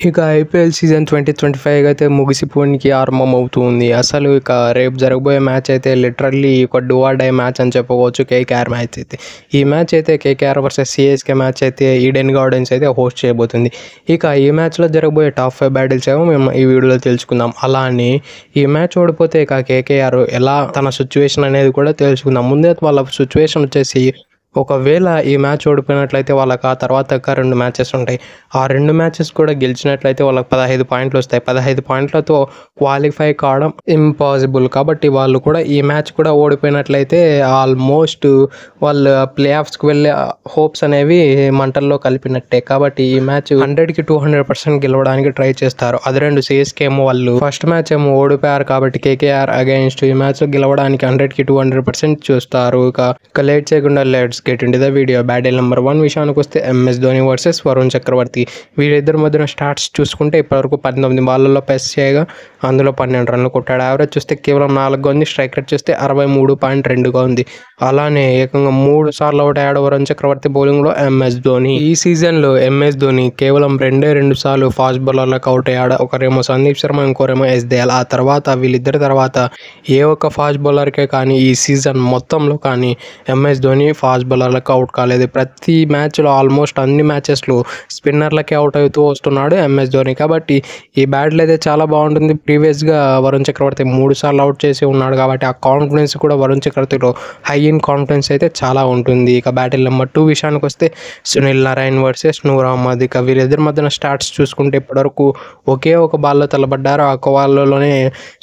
ఇక IPL season 2025 అయితే ముగిసిపోనికి ఆరంభమవుతుంది. అసలు ఇక రేపు జరగబోయే మ్యాచ్ అయితే లిటరల్లీ ఒక డూ ఆర్ డై మ్యాచ్ అని చెప్పుకోవచ్చు. కేకేఆర్ మ్యాచ్ అయితే ఈ మ్యాచ్ అయితే కేకేఆర్ వర్సెస్ సిఎస్కే మ్యాచ్ అయితే ఈడెన్ గార్డెన్స్ అయితే హోస్ట్ చేయబోతుంది. ఇక ఈ మ్యాచ్లో జరగబోయే టాప్ 5 బ్యాటిల్స్ ఏమో మేము ఈ వీడియోలో తెలుసుకుందాం. అలానే ఈ మ్యాచ్ ఓడిపోతే ఇక కేకేఆర్ ఎలా తన సిచ్యువేషన్ అనేది కూడా తెలుసుకుందాం. ముందే వాళ్ళ సిచ్యువేషన్ వచ్చేసి ఒకవేళ ఈ మ్యాచ్ ఓడిపోయినట్లయితే వాళ్ళకి ఆ తర్వాత ఇంకా 2 మ్యాచెస్ ఉంటాయి. ఆ 2 మ్యాచెస్ కూడా గెలిచినట్లయితే వాళ్ళకి 15 పాయింట్లు వస్తాయి. 15 పాయింట్లతో క్వాలిఫై కావడం ఇంపాసిబుల్. కాబట్టి వాళ్ళు కూడా ఈ మ్యాచ్ కూడా ఓడిపోయినట్లయితే ఆల్మోస్ట్ వాళ్ళ ప్లే ఆఫ్స్కి వెళ్ళే హోప్స్ అనేవి మంటల్లో కలిపినట్టే. కాబట్టి ఈ మ్యాచ్ 100కి 200% గెలవడానికి ట్రై చేస్తారు. అది రెండు సిఎస్కే ఏమో వాళ్ళు ఫస్ట్ మ్యాచ్ ఏమో ఓడిపోయారు కాబట్టి కేకేఆర్ అగైన్స్ట్ ఈ మ్యాచ్ గెలవడానికి 100కి 200% చూస్తారు. ఇక లేట్ చేయకుండా let's get into the video. Battle number 1 విషయానికి వస్తే ఎంఎస్ ధోని వర్సెస్ వరుణ్ చక్రవర్తి. వీరిద్దరి మధ్యన స్టాట్స్ చూసుకుంటే ఇప్పటివరకు 19 బాళ్ళల్లో పేస్ చేయగా అందులో 12 రన్లు కొట్టాడు. యావరేజ్ చూస్తే కేవలం 4గా ఉంది. స్ట్రైక్ రేట్ చూస్తే 63.2గా ఉంది. అలానే ఏకంగా 3 సార్లు అవుట్ అయ్యాడు వరుణ్ చక్రవర్తి బౌలింగ్లో ఎంఎస్ ధోని. ఈ సీజన్లో ఎంఎస్ ధోని కేవలం 2 సార్లు ఫాస్ట్ బౌలర్లకు అవుట్ అయ్యాడు. ఒకరేమో సందీప్ శర్మ, ఇంకోరేమో ఎస్ దయాల్. ఆ తర్వాత వీళ్ళిద్దరి తర్వాత ఏ ఒక్క ఫాస్ట్ బౌలర్కే కానీ ఈ సీజన్ మొత్తంలో కానీ ఎంఎస్ ధోని ఫాస్ట్ బౌలర్లకు అవుట్ కాలేదు. ప్రతి మ్యాచ్లో ఆల్మోస్ట్ అన్ని మ్యాచెస్లో స్పిన్నర్లకే అవుట్ అవుతూ వస్తున్నాడు ఎంఎస్ ధోని. కాబట్టి ఈ బ్యాటిల్ అయితే చాలా బాగుంటుంది. ప్రీవియస్గా వరుణ్ చక్రవర్తి 3 సార్లు అవుట్ చేసి ఉన్నాడు కాబట్టి ఆ కాన్ఫిడెన్స్ కూడా వరుణ్ చక్రవర్తిలో హై ఇన్ కాన్ఫిడెన్స్ అయితే చాలా ఉంటుంది. ఇక బ్యాటిల్ నెంబర్ 2 విషయానికి వస్తే సునీల్ నారాయణ్ వర్సెస్ నూర్ అహ్మద్. ఇక వీరిద్దరి మధ్యన స్టాట్స్ చూసుకుంటే ఇప్పటివరకు ఒకే ఒక బాల్లో తలబడ్డారు. ఆ ఒక బాల్లోనే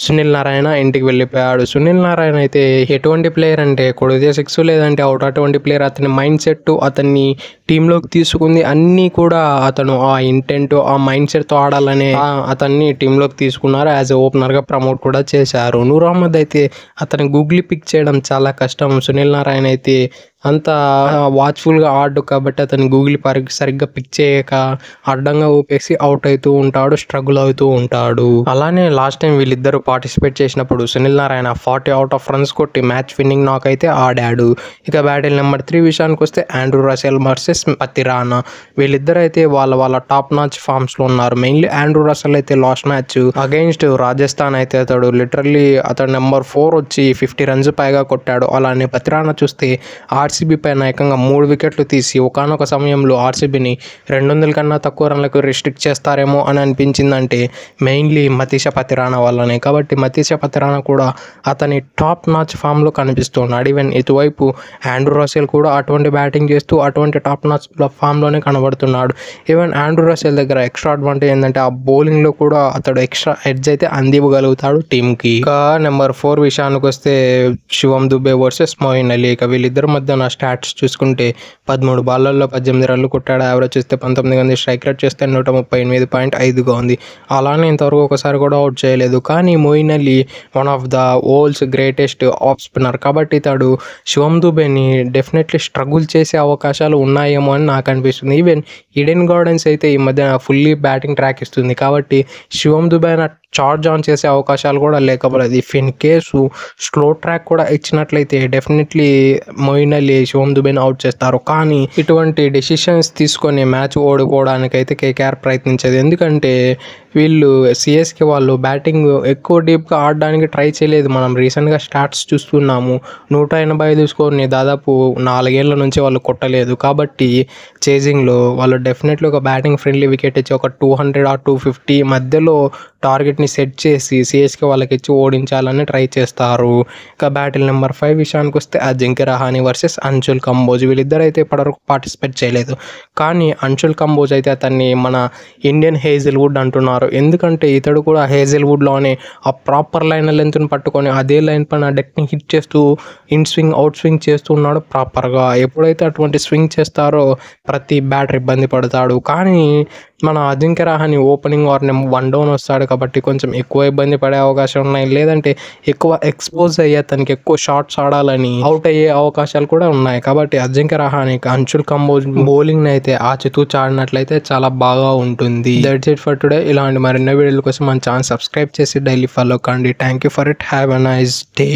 సునీల్ నారాయణ ఇంటికి వెళ్ళిపోయాడు. సునీల్ నారాయణ అయితే ఎటువంటి ప్లేయర్ అంటే కొడితే 6 లేదంటే అవుట్ అటువంటి ప్లేయర్. అతని మైండ్ సెట్ అతన్ని టీంలోకి తీసుకుంది. అన్నీ కూడా అతను ఆ ఇంటెంట్ ఆ మైండ్ సెట్తో ఆడాలనే అతన్ని టీంలోకి తీసుకున్నారు. యాజ్ ఎ ఓపెనర్గా ప్రమోట్ కూడా చేశారు. నూర్ అహ్మద్ అయితే అతని గూగ్లీ పిక్ చేయడం చాలా కష్టం. సునీల్ నారాయణ అయితే అంత వాచ్ఫుల్గా ఆడు కాబట్టి అతని గూగుల్ సరిగ్గా పిక్ చేయక అడ్డంగా ఊపేసి అవుట్ అవుతూ ఉంటాడు, స్ట్రగుల్ అవుతూ ఉంటాడు. అలానే లాస్ట్ టైం వీళ్ళిద్దరూ పార్టిసిపేట్ చేసినప్పుడు Sunil Narayana 40 out of runs కొట్టి మ్యాచ్ విన్నింగ్ నాక్ అయితే ఆడాడు. ఇక బ్యాటిల్ నెంబర్ 3 విషయానికి వస్తే ఆండ్రూ రసెల్ వర్సెస్ పతి రాణా. వీళ్ళిద్దరు అయితే వాళ్ళ టాప్ నాచ్ ఫామ్స్లో ఉన్నారు. మెయిన్లీ ఆండ్రూ రసెల్ అయితే లాస్ట్ మ్యాచ్ అగైన్స్ట్ రాజస్థాన్ అయితే అతడు లిటరల్లీ అతడు నెంబర్ 4 వచ్చి 50 రన్స్ పైగా కొట్టాడు. అలానే పతి రాణా చూస్తే ఆర్సీబీ పైన ఏకంగా 3 వికెట్లు తీసి ఒకానొక సమయంలో ఆర్సీబీని 200 కన్నా తక్కువ రన్లకు రిస్ట్రిక్ట్ చేస్తారేమో అని అనిపించిందంటే మెయిన్లీ మతీష పతిరాణా వల్లనే. కాబట్టి మతీష పతిరాణా కూడా అతని టాప్ నాచ్ ఫామ్లో కనిపిస్తున్నాడు. ఈవెన్ ఇటువైపు ఆండ్రూ రసెల్ కూడా అటువంటి బ్యాటింగ్ చేస్తూ అటువంటి టాప్ నాచ్ ఫామ్లోనే కనబడుతున్నాడు. ఈవెన్ ఆండ్రూ రసెల్ దగ్గర ఎక్స్ట్రా అడ్వాంటేజ్ ఏంటంటే ఆ బౌలింగ్లో కూడా అతడు ఎక్స్ట్రా ఎడ్జ్ అయితే అందివ్వగలుగుతాడు టీంకి. ఇక నెంబర్ 4 విషయానికి వస్తే శివం దుబే వర్సెస్ మోయిన్ అలీ. ఇక వీళ్ళిద్దరి మధ్య నా స్టాట్స్ చూసుకుంటే 13 బాళ్ళల్లో 18 రన్లు కొట్టాడు. యావరేజ్ చూస్తే 19 ఉంది. స్ట్రైక్ రేట్ చేస్తే 138.5గా ఉంది. అలానే ఇంతవరకు ఒకసారి కూడా అవుట్ చేయలేదు. కానీ Moeen Ali one of the world's greatest of spinner కాబట్టి ఇతడు శివం దుబేని డెఫినెట్లీ స్ట్రగుల్ చేసే అవకాశాలు ఉన్నాయేమో అని నాకు అనిపిస్తుంది. ఈవెన్ ఈడెన్ గార్డెన్స్ అయితే ఈ మధ్య ఫుల్లీ బ్యాటింగ్ ట్రాక్ ఇస్తుంది కాబట్టి శివం దుబే చార్జ్ ఆన్ చేసే అవకాశాలు కూడా లేకపోలేదు. If in case slow track కూడా ఇచ్చినట్లయితే డెఫినెట్లీ మోయిన్ అలీ శివం దుబేని అవుట్ చేస్తారు. కానీ ఇటువంటి డెసిషన్స్ తీసుకొని మ్యాచ్ ఓడిపోవడానికి అయితే కేకేఆర్ ప్రయత్నించేది. ఎందుకంటే వీళ్ళు సిఎస్కే వాళ్ళు బ్యాటింగ్ ఎక్కువ డీప్గా ఆడడానికి ట్రై చేయలేదు. మనం రీసెంట్గా స్టాట్స్ చూస్తున్నాము. 185 స్కోర్ని దాదాపు 4 ఏళ్ల నుంచి వాళ్ళు కొట్టలేదు. కాబట్టి చేజింగ్లో వాళ్ళు డెఫినెట్లీ ఒక బ్యాటింగ్ ఫ్రెండ్లీ వికెట్ ఇచ్చి ఒక 200 or 250 మధ్యలో టార్గెట్ని సెట్ చేసి సిఎస్కే వాళ్ళకి ఇచ్చి ఓడించాలని ట్రై చేస్తారు. ఇక బ్యాటిల్ నెంబర్ 5 విషయానికి వస్తే అజింక్య రహానే వర్సెస్ అంశుల్ కంబోజ్. వీళ్ళిద్దరు అయితే ఇప్పటివరకు పార్టిసిపేట్ చేయలేదు. కానీ అంశుల్ కంబోజ్ అయితే అతన్ని మన ఇండియన్ హేజిల్వుడ్ అంటున్నారు. ఎందుకంటే ఇతడు కూడా హేజిల్వుడ్లోనే ఆ ప్రాపర్ లైన్ లెంత్ని పట్టుకొని అదే లైన్ పైన డెక్ని హిట్ చేస్తూ ఇన్ స్వింగ్ అవుట్ స్వింగ్ చేస్తూ ఉన్నాడు ప్రాపర్గా. ఎప్పుడైతే అటువంటి స్వింగ్ చేస్తారో ప్రతి బ్యాటర్ ఇబ్బంది పడతాడు. కానీ మన Ajinkya Rahane opening or 1 down వస్తాడు కాబట్టి కొంచెం ఎక్కువ ఇబ్బంది పడే అవకాశం ఉన్నాయి. లేదంటే ఎక్కువ ఎక్స్పోజ్ అయ్యి అతనికి ఎక్కువ షాట్స్ ఆడాలని అవుట్ అయ్యే అవకాశాలు కూడా ఉన్నాయి. కాబట్టి అజింక్య రహానే అంశుల్ కంబోజ్ బౌలింగ్ అయితే ఆచితూచి ఆడినట్లయితే చాలా బాగా ఉంటుంది. That's it for today. ఇలాంటి మరిన్ని వీడియోల కోసం మన ఛానల్ సబ్స్క్రైబ్ చేసి డైలీ ఫాలో కండి. Thank you for it. Have a nice day.